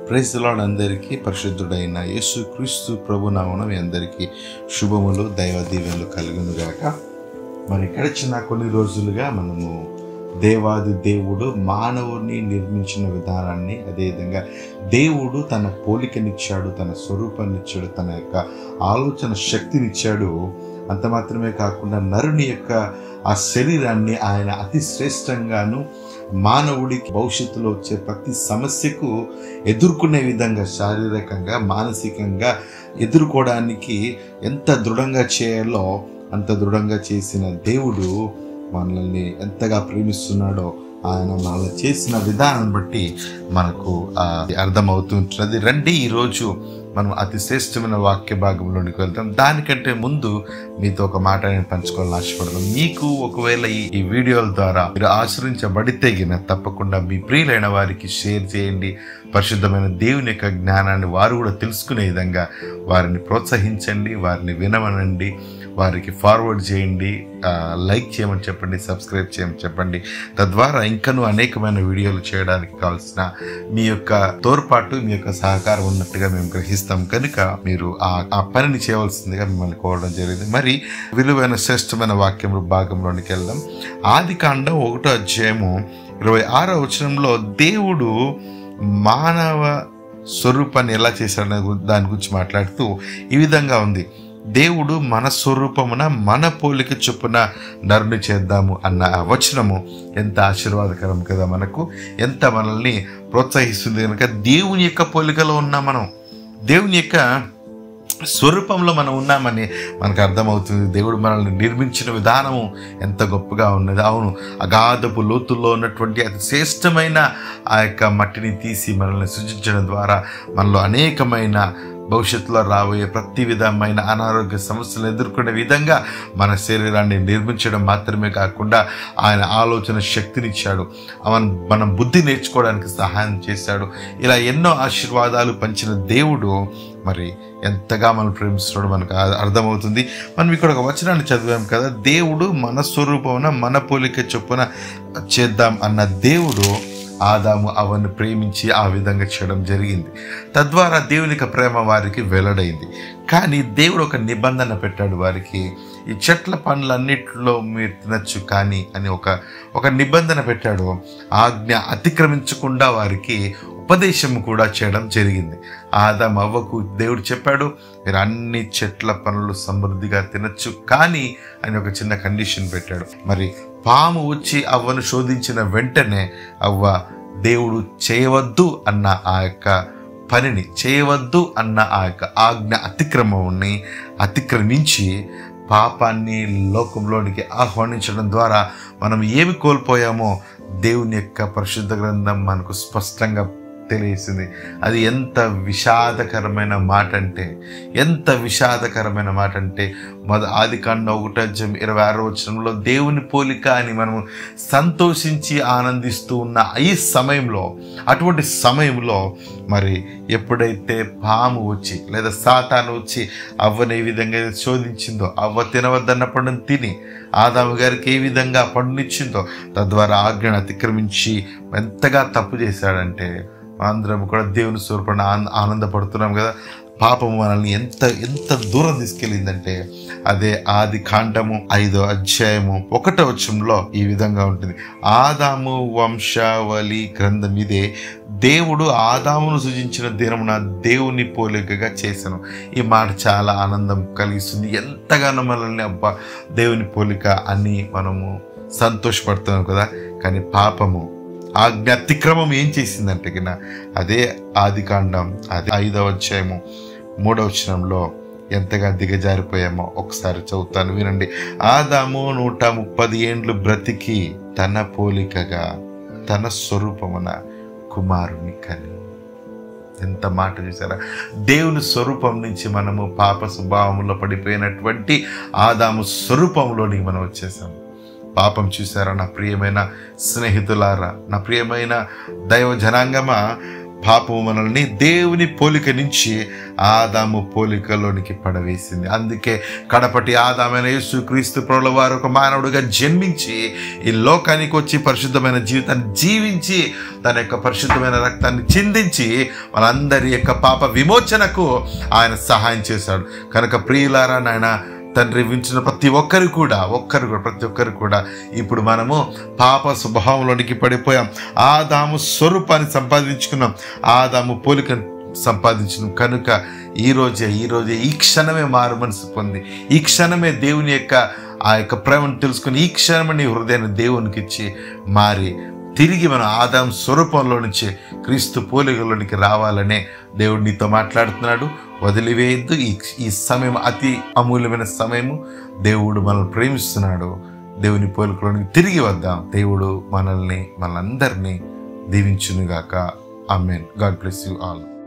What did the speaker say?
Praise the lord. అందరికీ పరిశుద్ధుడైన యేసుక్రీస్తు ప్రభు నామమున మీ అందరికీ శుభములు, దైవ దీవెనలు కలుగునుగాక. మరి గడిచిన కొన్ని రోజులుగా మనము దేవాది దేవుడు మానవుని నిర్మించిన విధానాన్ని, అదేవిధంగా దేవుడు తన పోలికనిచ్చాడు, తన స్వరూపాన్నిచ్చాడు, తన యొక్క ఆలోచన శక్తినిచ్చాడు. అంత మాత్రమే కాకుండా నరుని యొక్క ఆ శరీరాన్ని ఆయన అతి శ్రేష్టంగాను మానవుడికి భవిష్యత్తులో వచ్చే ప్రతి సమస్యకు ఎదుర్కొనే విధంగా శారీరకంగా, మానసికంగా ఎదుర్కోవడానికి ఎంత దృఢంగా చేయాలో అంత దృఢంగా చేసిన దేవుడు మనల్ని ఎంతగా ప్రేమిస్తున్నాడో ఆయన మనల్ని చేసిన విధానం బట్టి మనకు అర్థమవుతుంటుంది. రండి, ఈరోజు మనం అతి శ్రేష్టమైన వాక్య భాగంలోనికి వెళ్తాం. దానికంటే ముందు మీతో ఒక మాట నేను పంచుకోవాలని ఆశపడతాను. మీకు ఒకవేళ ఈ వీడియోల ద్వారా మీరు ఆశ్రయించబడితే తప్పకుండా మీ ప్రియులైన వారికి షేర్ చేయండి. పరిశుద్ధమైన దేవుని యొక్క జ్ఞానాన్ని వారు కూడా తెలుసుకునే విధంగా వారిని ప్రోత్సహించండి, వారిని వినమనండి, వారికి ఫార్వర్డ్ చేయండి, లైక్ చేయమని చెప్పండి, సబ్స్క్రైబ్ చేయమని చెప్పండి. తద్వారా ఇంకనూ అనేకమైన వీడియోలు చేయడానికి కావాల్సిన మీ యొక్క తోడ్పాటు, మీ యొక్క సహకారం ఉన్నట్టుగా మేము గ్రహిస్తాం. కనుక మీరు ఆ పనిని చేయవలసిందిగా మిమ్మల్ని కోరడం జరిగింది. మరి విలువైన శ్రేష్టమైన వాక్యముల భాగంలోనికి వెళ్దాం. ఆదికాండం 1వ అధ్యాయము 26వ వచనంలో దేవుడు మానవ స్వరూపాన్ని ఎలా చేశాడనే దాని గురించి మాట్లాడుతూ ఈ విధంగా ఉంది: దేవుడు మన స్వరూపమున మన పోలిక చొప్పున నరుని చేద్దాము అన్న ఆ వచనము ఎంత ఆశీర్వాదకరం కదా, మనకు ఎంత మనల్ని ప్రోత్సహిస్తుంది. కనుక దేవుని యొక్క పోలికలో ఉన్నాం, మనం దేవుని యొక్క స్వరూపంలో మనం ఉన్నామని మనకు అర్థమవుతుంది. దేవుడు మనల్ని నిర్మించిన విధానము ఎంత గొప్పగా ఉన్నది. అవును, అగాధపు లోతుల్లో ఉన్నటువంటి అతి శ్రేష్టమైన ఆ యొక్క మట్టిని తీసి మనల్ని సృజించడం ద్వారా మనలో అనేకమైన భవిష్యత్తులో రాబోయే ప్రతి విధమైన అనారోగ్య సమస్యలను ఎదుర్కొనే విధంగా మన శరీరాన్ని నిర్మించడం మాత్రమే కాకుండా ఆయన ఆలోచన శక్తినిచ్చాడు, మనం బుద్ధి నేర్చుకోవడానికి సహాయం చేశాడు. ఇలా ఎన్నో ఆశీర్వాదాలు పంచిన దేవుడు మరి ఎంతగా మనం ప్రేమిస్తున్నాడు మనకు అర్థమవుతుంది. మనం ఇక్కడ ఒక వచనాన్ని చదివాం కదా, దేవుడు మన స్వరూపమున మన పోలిక చొప్పున చేద్దాం అన్న దేవుడు ఆదాము అవన్ని ప్రేమించి ఆ విధంగా చేయడం జరిగింది. తద్వారా దేవుని యొక్క ప్రేమ వారికి వెల్లడైంది. కానీ దేవుడు ఒక నిబంధన పెట్టాడు వారికి, ఈ చెట్ల పండ్లన్నిటిలో మీరు తినచ్చు కానీ అని ఒక నిబంధన పెట్టాడు. ఆజ్ఞ అతిక్రమించకుండా వారికి ఉపదేశం కూడా చేయడం జరిగింది. ఆదాము అవ్వకు దేవుడు చెప్పాడు, మీరు అన్ని చెట్ల పనులు సమృద్ధిగా తినచ్చు కానీ అని ఒక చిన్న కండిషన్ పెట్టాడు. మరి పాము వచ్చి అవ్వను శోధించిన వెంటనే అవ్వ దేవుడు చేయవద్దు అన్న ఆ యొక్క పనిని, చేయవద్దు అన్న ఆ యొక్క ఆజ్ఞ అతిక్రమించి పాపాన్ని లోకంలోనికి ఆహ్వానించడం ద్వారా మనం ఏమి కోల్పోయామో దేవుని యొక్క పరిశుద్ధ గ్రంథం మనకు స్పష్టంగా తెలియసింది. అది ఎంత విషాదకరమైన మాట అంటే ఆదికాండం 1వ అధ్యాయం 26వ వచనంలో దేవుని పోలిక అని మనము సంతోషించి ఆనందిస్తూ ఉన్న ఈ సమయంలో, అటువంటి సమయంలో మరి ఎప్పుడైతే పాము వచ్చి లేదా సాతాను వచ్చి అవ్వని ఏ విధంగా శోధించిందో, అవ్వ తినవద్దన్న పండును తిని ఆదాము గారికి ఏ విధంగా పండునిచ్చిందో, తద్వారా ఆజ్ఞను అతిక్రమించి ఎంతగా తప్పు చేశాడంటే అందరం కూడా దేవుని స్వరూపాన్ని ఆనందపడుతున్నాం కదా. పాపము మనల్ని ఎంత దూరం తీసుకెళ్ళిందంటే అదే ఆదికాండము 5వ అధ్యాయము 1వ వచనంలో ఈ విధంగా ఉంటుంది: ఆదాము వంశావళి గ్రంథం ఇదే, దేవుడు ఆదామును సృజించిన దినమున దేవుని పోలికగా చేశాను. ఈ మాట చాలా ఆనందం కలిగిస్తుంది. ఎంతగానో మనల్ని దేవుని పోలిక అని మనము సంతోషపడుతున్నాం కదా. కానీ పాపము, ఆజ్ఞ అతిక్రమం ఏం చేసిందంటే అదే ఆదికాండం 5వ అధ్యాయము 3వ వచనంలో ఎంతగా దిగజారిపోయామో ఒకసారి చదువుతాను, వినండి. ఆదాము 130 ఏండ్లు బ్రతికి తన పోలికగా తన స్వరూపమున కుమారుని కని. ఎంత మాట చూసారా! దేవుని స్వరూపం నుంచి మనము పాప స్వభావంలో పడిపోయినటువంటి ఆదాము స్వరూపంలోనికి మనం వచ్చేసాము. పాపం చూసారా నా ప్రియమైన స్నేహితులారా, నా ప్రియమైన దైవ జనాంగమా, పాపము మనల్ని దేవుని పోలిక నుంచి ఆదాము పోలికలోనికి పడవేసింది. అందుకే కడపటి ఆదామైన యేసుక్రీస్తు ప్రభుల వారు ఒక మానవుడిగా జన్మించి ఈ లోకానికి వచ్చి పరిశుద్ధమైన జీవితాన్ని జీవించి తన యొక్క పరిశుద్ధమైన రక్తాన్ని చిందించి మనందరి యొక్క పాప విమోచనకు ఆయన సహాయం చేశాడు. కనుక ప్రియులారా, నాయన తండ్రి వించిన ప్రతి ఒక్కరు కూడా ఇప్పుడు మనము పాప స్వభావంలోనికి పడిపోయాం. ఆదాము స్వరూపాన్ని సంపాదించుకున్నాం, ఆదాము పోలికను సంపాదించినాం. కనుక ఈరోజే ఈ క్షణమే మారు మనసు పొంది, ఈ క్షణమే దేవుని యొక్క ఆ యొక్క ప్రేమను తెలుసుకుని, ఈ క్షణమే నీ హృదయాన్ని దేవునికి ఇచ్చి మారి తిరిగి మనం ఆదాము స్వరూపంలో నుంచి క్రీస్తు పోలికలోనికి రావాలనే దేవుడు నీతో మాట్లాడుతున్నాడు. వదిలివేయద్దు. ఈ సమయం అతి అమూల్యమైన సమయము. దేవుడు మనల్ని ప్రేమిస్తున్నాడు. దేవుని పోలికలోనికి తిరిగి వద్దాం. దేవుడు మనందరినీ దీవించునుగాక. ఆమేన్. God bless you all.